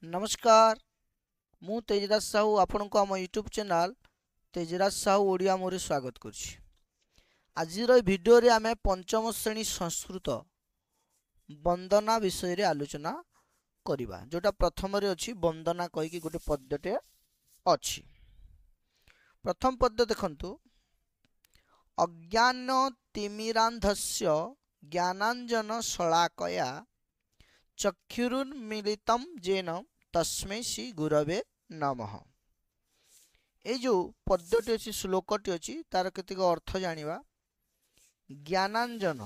नमस्कार मु तेजराज साहू आपण को आम यूट्यूब चैनल तेजराज साहू ओडिया मोरे स्वागत करुछि। आजिर वीडियो रे आमे पंचम श्रेणी संस्कृत वंदना विषय रे आलोचना करिबा। जोटा प्रथम रे अछि वंदना कहि कि गोटे पद्यटे अछि। प्रथम पद्य देखंतु अज्ञान तिमिरांधस्य ज्ञानांजन शलाकया चक्षुरुन्मीलितं येन तस्मै श्री गुरवे नमः। ये जो पद्यटी अच्छी श्लोकटी अच्छी तार केतिक अर्थ जानिबा। ज्ञानांजन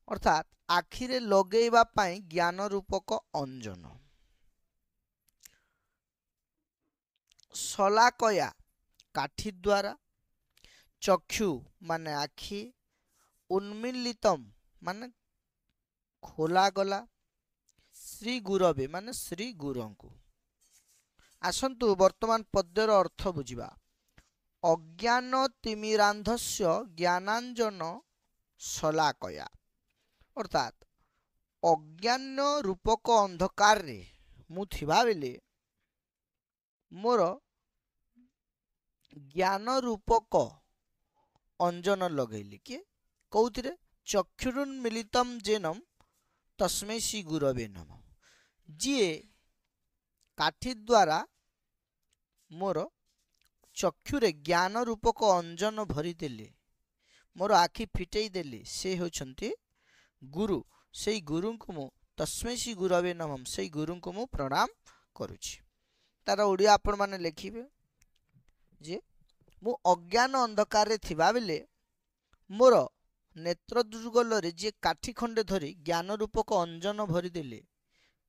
अर्थात आखिरे लगेइबा पाई ज्ञान रूपक अंजन। शलाकया काठी द्वारा, चक्षु माने आखि, उन्मीलितम माने खोला गला, श्री गुरवे माने श्री गुरंकु। आसंतु वर्तमान पद्यर अर्थ बुझिबा। अज्ञान तिमिरांधस्य ज्ञानांजन शलाकया अर्थात अज्ञान रूपक अंधकार रे मु थिबा बेले मोर ज्ञान रूपक अंजन लगैली के कौथिरे चक्षुरुन्मीलितं येन तस्मै श्री गुरवे नमः। जी काठी द्वारा मोर चक्षुरे ज्ञान रूपक अंजन भरी देले, मोर आखि फिटेई देले, से होछंती गुरु। से गुरु को मु तस्मै श्री गुरवे नमः, से गुरु को मु प्रणाम करुछि। तार ओडिया आपण माने लिखिबे जे मु अज्ञान अंधकार रे थिबा बेले मोर नेत्र दुर्गल रे जे काठी खंडे धरी ज्ञान रूपक अंजन भरी देले,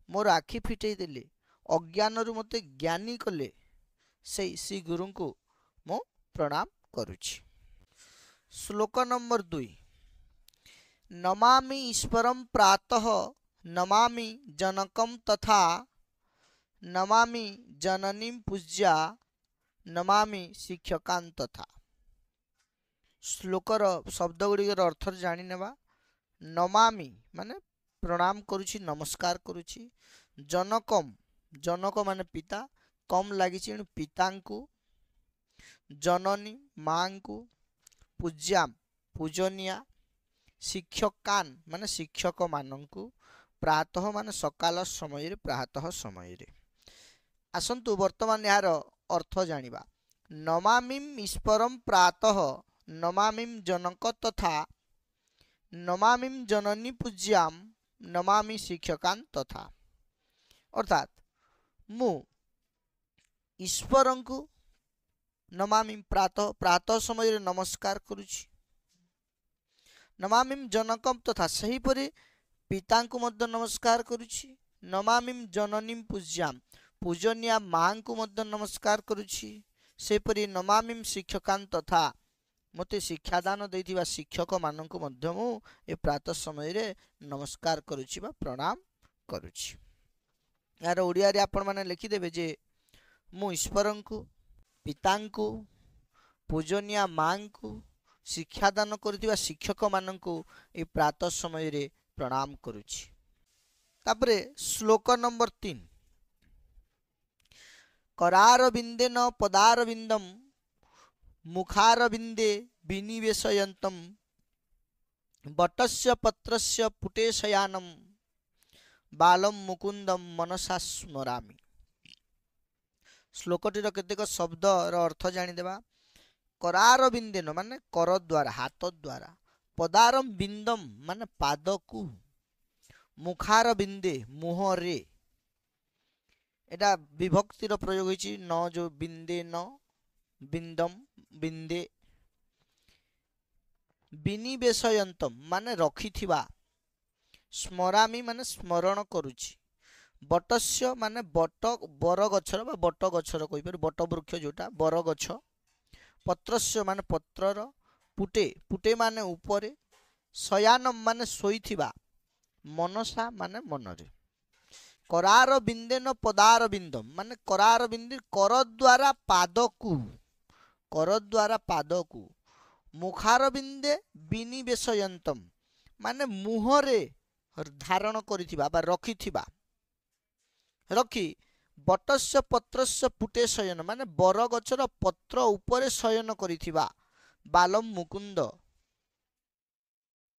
मोर आखि फिटेई देले, अज्ञान रु मते ज्ञानी कले, से श्री गुरु को मु प्रणाम करुछि। श्लोक नंबर 2 नमामि ईश्वरं प्रातः नमामि जनकं तथा नमामि जननीं पूज्या नमामि शिक्षकान् तथा। श्लोकर शब्द गुड़िकर अर्थ जानी नेबा। नमामि माने प्रणाम करुछि, नमस्कार करुछि। जनकम जनक माने पिता, कम लागिछि पितांकु। जननी मां को। पूज्याम पूजनिया। शिक्षकान माने शिक्षक मानंकु। प्रातः माने सकाल समय रे, प्रातः समय रे। आसंतु वर्तमान यार अर्थ जानिबा। नमामिम ईश्वरं प्रातः नमामिम जनक तथा नमामिम जननी पूज्याम नमामि शिक्षकान् तथा। अर्थात मु ईश्वर को नमामि प्रातः प्रातः समय नमस्कार करुछि। नमामिम जनकम तथा सही परि पिता को मध्य नमस्कार करुछि। नमामिम जननी पूज्याम पूजनिया मां को मध्य नमस्कार करुछि। से परि नमामिम शिक्षकान् तथा मते शिक्षादान देथिबा शिक्षक माननकु मध्य मु ए प्रातः समय रे नमस्कार करुछि बा प्रणाम करुछि। यार ओडिया रे आपण माने लिखि देबे जे मु ईश्वरन को, पितां को, पूजनिया मां को, शिक्षादान करथिबा शिक्षक माननकु ए प्रातः समय रे प्रणाम करुछि। तापरे श्लोक नंबर 3 करार बिंदेन पदार बिंदम मुखार बिंदे विनिवेशयन्तम बटस्य पत्रस्य पुटे शयानम बालम मुकुंदम मनसा स्मरामि। श्लोकटीर केतेक शब्द अर्थ जानिदेबा। करार बिंदेन माने कर द्वारा, हाथ द्वारा। पदारम बिंदम माने पाद को। मुखार बिंदे मुह रे। एटा विभक्तिर प्रयोग होइछि न जो बिंदे न बिंदम बिंदे। विनिवेशयन्तम माने रखिथिबा। स्मरामि माने स्मरण करुछि। बटस्य माने बट बर गछर बा बट गछर कहि पर बट वृक्ष जोटा बर गछ। पत्रस्य माने पत्रर। पुटे पुटे माने ऊपरे। शयानम माने सोइथिबा। मनसा माने मनरे। करार बिंदेन पदार बिंदम माने करार बिंदे कर द्वारा पाद को, कर द्वारा पाद को। मुखार बिंदे विनिवेशयन्तम माने मुहरे धारण करिथिबा बा रखिथिबा। रखी बटस्य पत्रस्य पुटे शयन माने बर गछर पत्र उपरे शयन करिथिबा बालम मुकुंद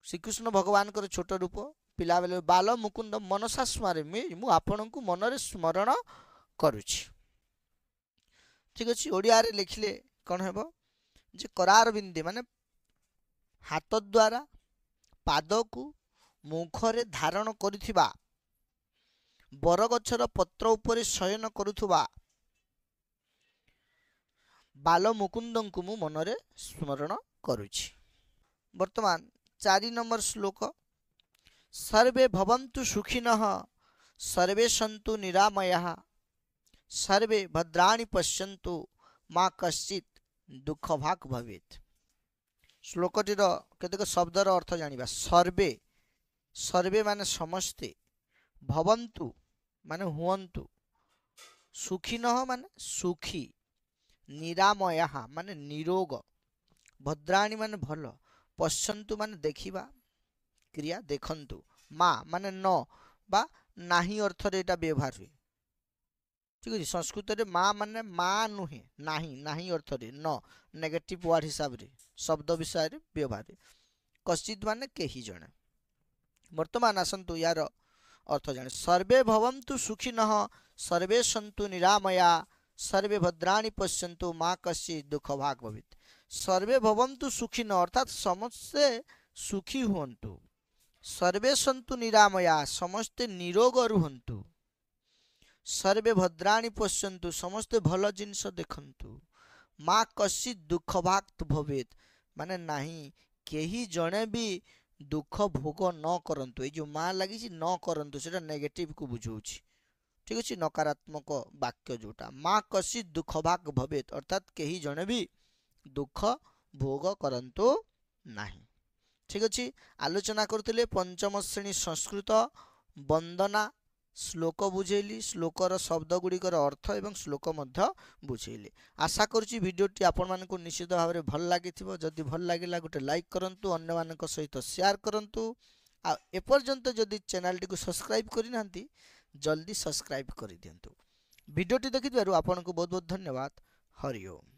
श्रीकृष्ण भगवान कर छोट रूप पिला बेले बाल मुकुंद मनसा स्मारे मु आपण को मनरे स्मरण करुछि। ठीक अछि ओडिया रे लिखले कोन हेबो जे करार बिंदे माने हाथ द्वारा पाद को मुखरे धारण करिथिबा बरगछर पत्र उपरे शयन करुथुबा बाल मुकुंद को मु मनरे स्मरण करुछि। वर्तमान 4 नंबर श्लोक सर्वे भवन्तु सुखिनः सर्वे सन्तु निरामयाः सर्वे भद्राणि पश्यन्तु मा कश्चित् दुख भाग भवेत्। श्लोकटीर केतेक शब्दर अर्थ जानिबा। सर्वे सर्वे माने समस्ते भवन्तु माने हुअन्तु सुखिनः माने सुखी निरामयाः माने निरोग भद्राणि माने भल पश्यन्तु माने देखिबा क्रिया देखंतु मा माने न बा नाही अर्थ रे एटा व्यवहार हुए। ठीक है संस्कृत रे मा माने मा नुहे नाही नाही अर्थ रे न नेगेटिव वर्ड हिसाब रे शब्द विषय रे व्यवहार कश्चित माने केही जणे। वर्तमान आसंतु यार अर्थ जाने सर्वे भवन्तु सुखिनः सर्वे सन्तु निरामया सर्वे भद्राणि पश्यन्तु मा कश्चित् दुख भाग भवेत्। सर्वे भवन्तु सुखिनः अर्थात समस्ते सुखी हुअन्तु सर्वे सन्तु निरामया समस्ते निरोग रुहन्तु सर्वे भद्राणि पश्यन्तु समस्ते भल जिनिस देखंतु मा कश्चित् दुख भाग भवेत् माने नाही केही जणे भी दुख भोग न करंतु। ए जो मा लगी न करंतु सेटा नेगेटिव को बुझाउछि। ठीक अछि नकारात्मक वाक्य जोटा मा कश्चित् दुख भाग भवेत् अर्थात केही जणे भी दुख भोग करंतु नाही। ठीक अछि आलोचना करथिले पंचम श्रेणी संस्कृत वंदना श्लोक बुझेली श्लोकर शब्द गुड़िकर अर्थ एवं श्लोक मध्य बुझेली। आशा करुच्ची भिडियोटी आपण मानक निश्चित भाव में भल लगी जदि भल लगे गोटे लाइक करंतु अन्य मानक सहित शेयर करंतु आ एपर्यंत जदि चैनल टी को सब्सक्राइब करना जल्दी सब्सक्राइब कर दियंतु। भिडियोटी देखिथिबारु आपनको बहुत बहुत धन्यवाद। हरि ओम।